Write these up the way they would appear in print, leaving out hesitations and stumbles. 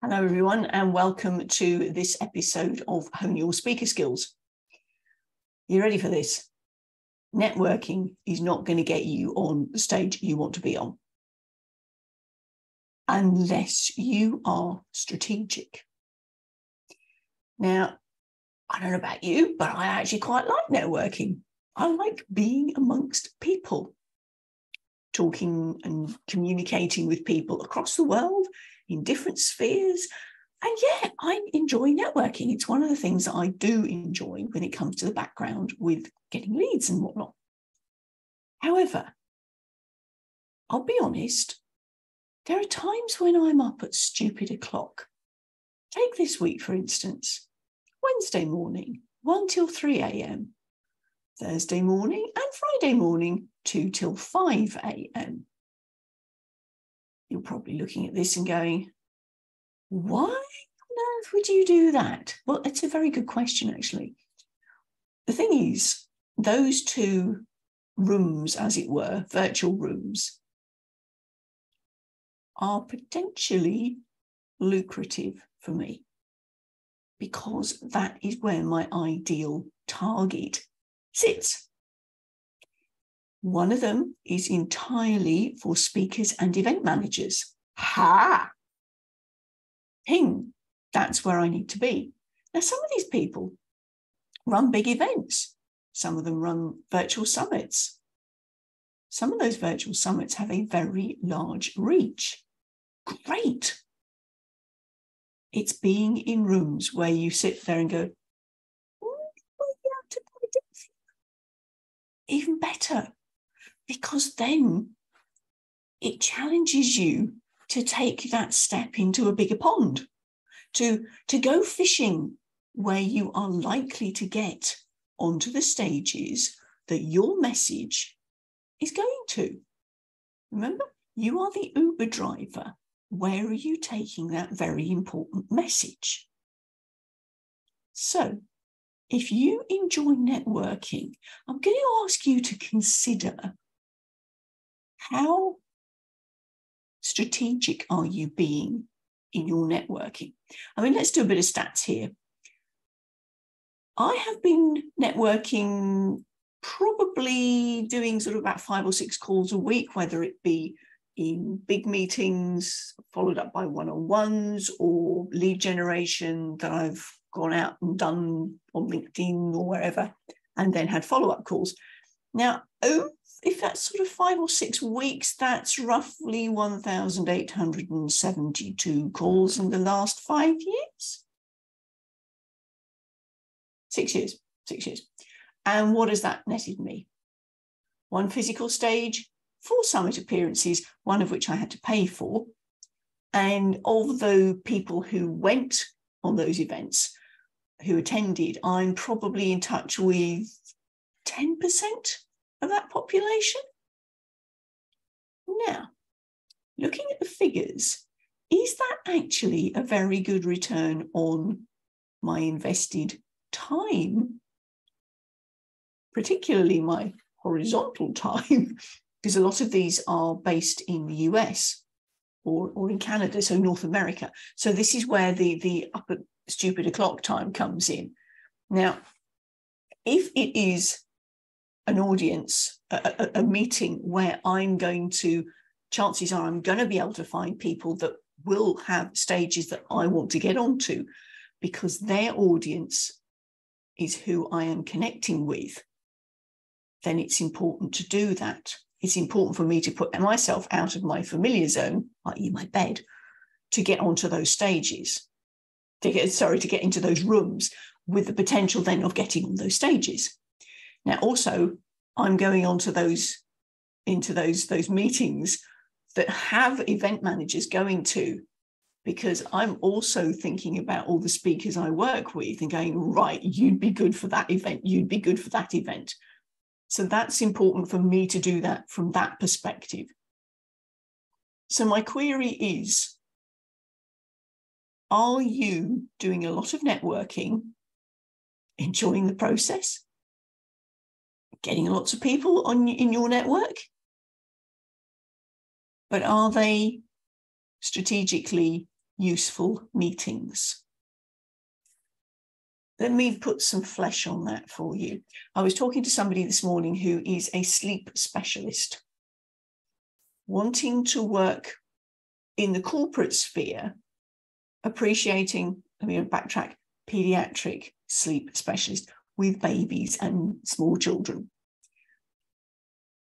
Hello, everyone, and welcome to this episode of Hone Your Speaker Skills. You ready for this? Networking is not going to get you on the stage you want to be on unless you are strategic. Now, I don't know about you, but I actually quite like networking. I like being amongst people, talking and communicating with people across the world in different spheres. And yeah, I enjoy networking. It's one of the things that I do enjoy when it comes to the background with getting leads and whatnot. However, I'll be honest, there are times when I'm up at stupid o'clock. Take this week, for instance, Wednesday morning, 1 till 3 a.m., Thursday morning and Friday morning, 2 till 5 a.m. You're probably looking at this and going, why on earth would you do that? Well, it's a very good question, actually. The thing is, those two rooms, as it were, virtual rooms, are potentially lucrative for me because that is where my ideal target sits. One of them is entirely for speakers and event managers. Ha! Ping, that's where I need to be. Now, some of these people run big events. Some of them run virtual summits. Some of those virtual summits have a very large reach. Great. It's being in rooms where you sit there and go, even better. Because then it challenges you to take that step into a bigger pond, to go fishing where you are likely to get onto the stages that your message is going to. Remember, you are the Uber driver. Where are you taking that very important message? So, if you enjoy networking, I'm going to ask you to consider how strategic are you being in your networking? I mean, let's do a bit of stats here. I have been networking, probably doing sort of about 5 or 6 calls a week, whether it be in big meetings, followed up by one-on-ones, or lead generation that I've gone out and done on LinkedIn or wherever, and then had follow-up calls. Now, if that's sort of 5 or 6 weeks, that's roughly 1,872 calls in the last 5 years. 6 years, 6 years. And what has that netted me? 1 physical stage, 4 summit appearances, one of which I had to pay for. And although people who went on those events, who attended, I'm probably in touch with 10% of that population. Now, looking at the figures, is that actually a very good return on my invested time, particularly my horizontal time, because a lot of these are based in the US or in Canada, so North America. So this is where the up at stupid o'clock time comes in. Now, if it is an audience, a meeting where I'm going to, chances are I'm going to be able to find people that will have stages that I want to get onto because their audience is who I am connecting with, then it's important to do that. It's important for me to put myself out of my familiar zone, i.e. my bed, to get onto those stages, to get into those rooms with the potential then of getting on those stages. Now, also, I'm going on to into those meetings that have event managers going to, because I'm also thinking about all the speakers I work with and going, right, you'd be good for that event, you'd be good for that event. So that's important for me to do that from that perspective. So my query is, are you doing a lot of networking, enjoying the process, getting lots of people in your network? But are they strategically useful meetings. Let me put some flesh on that for you. I was talking to somebody this morning who is a sleep specialist, wanting to work in the corporate sphere, appreciating, backtrack, pediatric sleep specialist with babies and small children.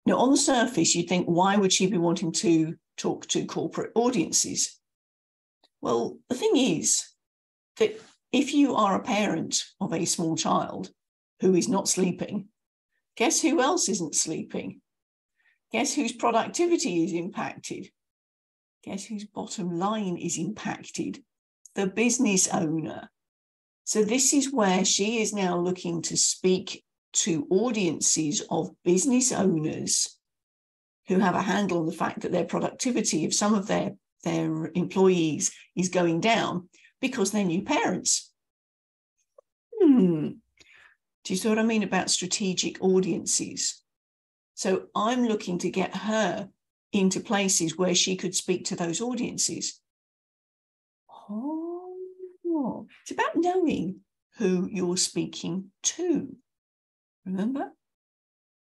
Now, on the surface, you'd think, why would she be wanting to talk to corporate audiences? Well, the thing is that if you are a parent of a small child who is not sleeping, guess who else isn't sleeping? Guess whose productivity is impacted? Guess whose bottom line is impacted? The business owner. So this is where she is now looking to speak to audiences of business owners who have a handle on the fact that their productivity of some of their employees is going down because they're new parents. Do you see what I mean about strategic audiences? So I'm looking to get her into places where she could speak to those audiences. Oh, it's about knowing who you're speaking to. Remember,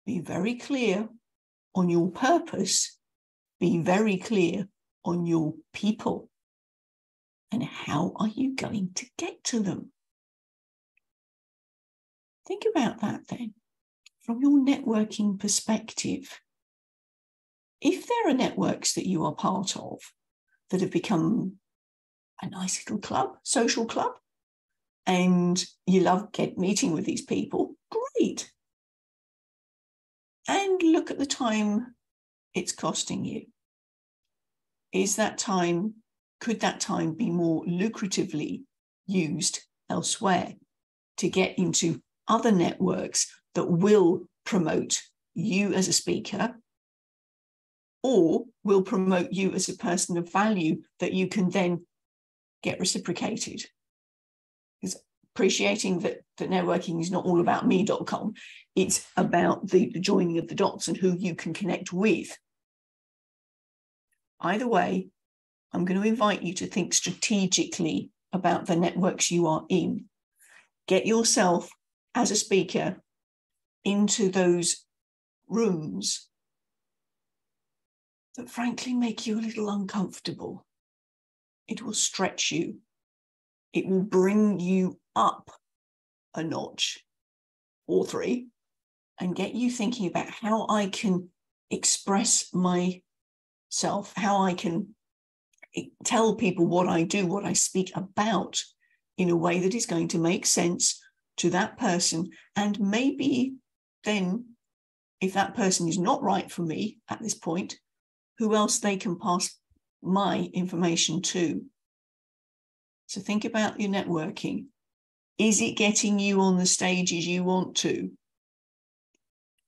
be very clear on your purpose, be very clear on your people, and how are you going to get to them? Think about that then, from your networking perspective. If there are networks that you are part of that have become a nice little club, social club, and you love meeting with these people, great. And look at the time it's costing you. Could that time be more lucratively used elsewhere to get into other networks that will promote you as a speaker or will promote you as a person of value that you can then get reciprocated? Because appreciating that networking is not all about me.com, it's about the joining of the dots and who you can connect with. Either way, I'm going to invite you to think strategically about the networks you are in. Get yourself as a speaker into those rooms that frankly make you a little uncomfortable. It will stretch you. It will bring you up a notch or three and get you thinking about how I can express myself, how I can tell people what I do, what I speak about in a way that is going to make sense to that person. And maybe then, if that person is not right for me at this point, who else they can pass my information to. So think about your networking. Is it getting you on the stages you want to?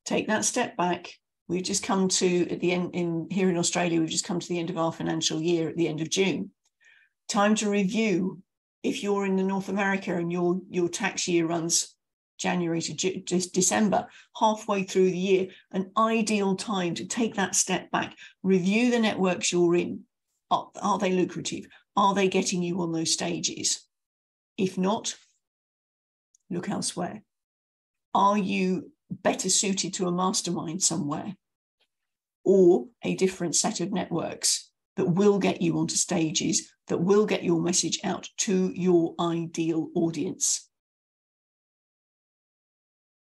Take that step back. We've just come to, at the end, here in Australia, we've just come to the end of our financial year at the end of June. Time to review. If you're in North America and your tax year runs January to December, halfway through the year, an ideal time to take that step back, review the networks you're in. Are they lucrative? Are they getting you on those stages? If not, look elsewhere. Are you better suited to a mastermind somewhere or a different set of networks that will get you onto stages, that will get your message out to your ideal audience?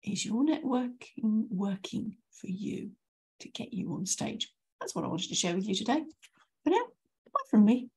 Is your networking working for you to get you on stage? That's what I wanted to share with you today. For now, bye from me.